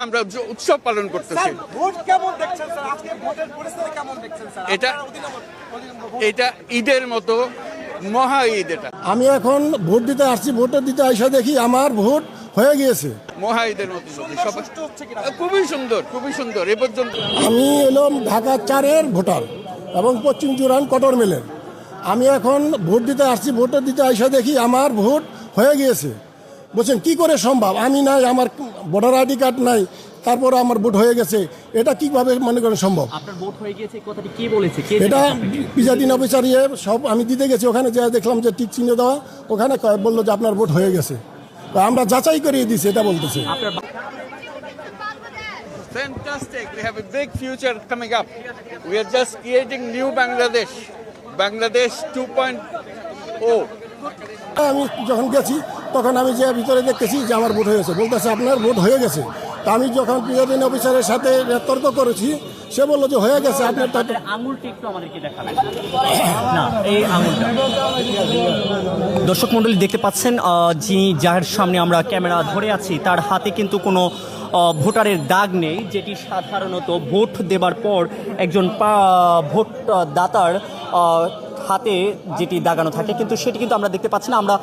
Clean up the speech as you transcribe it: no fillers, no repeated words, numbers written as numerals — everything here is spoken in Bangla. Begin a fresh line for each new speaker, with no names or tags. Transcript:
আমরা উৎসব পালন করতেছি।
ভোট কেমন দেখছেন স্যার? আজকে ভোটের পরিস্থিতি কেমন দেখছেন স্যার?
এটা এটা ঈদের মতো মহা ঈদ। এটা
আমি এখন ভোট দিতে আসছি, ভোটে দিতে আইসা দেখি আমার ভোট হয়ে গিয়েছে।
মহা ঈদের মতো সবাই
সুষ্ঠু হচ্ছে কিনা?
খুবই সুন্দর, খুবই সুন্দর। এ পর্যন্ত
আমি এলাম ঢাকা 4-এর ভোটার এবং পশ্চিম জুরান কটর মেলের। আমি এখন ভোট দিতে আসছি, ভোটে দিতে আইসা দেখি আমার ভোট হয়ে গিয়েছে। বলছেন কি করে সম্ভব? আমি নাই, আমার ভোটার আইডি কার্ড নাই, তারপরে আমার ভোট হয়ে গেছে। এটা কিভাবে মনে করেন সম্ভব?
আপনার ভোট হয়ে গিয়েছে কথাটি কে বলেছে? কে
এটা প্রিজাইডিং অফিসার সব আমি দিতে গেছি, ওখানে যা দেখলাম যে টিক চিহ্ন দেওয়া, ওখানে বললো যে আপনার ভোট হয়ে গেছে। তো আমরা যাচাই করিয়ে দিছি, এটা বলতেছে।
আপনার
fantastic. We have a big future coming up. We are just creating new Bangladesh. Bangladesh 2.0.
আমি যখন গেছি তখন আমি যে ভিতরে দেখতেছি যে আমার ভোট হয়ে গেছে, বলতেছে আপনার ভোট হয়ে গেছে। তা আমি যখন প্রিজাইডিং অফিসারের সাথে তর্ক করেছি, সে বললো যে হয়ে গেছে আপনার।
আঙুলটা একটু আমাদেরকে দেখাবেন না, এই আঙুলটা। দর্শক মণ্ডলী দেখতে পাচ্ছেন, যিনি যার সামনে আমরা ক্যামেরা ধরে আছি তার হাতে কিন্তু কোনো ভোটারের দাগ নেই, যেটি সাধারণত ভোট দেবার পর একজন ভোটদাতার হাতে যেটি দাগানো থাকে, কিন্তু সেটি কিন্তু আমরা দেখতে পাচ্ছি না। আমরা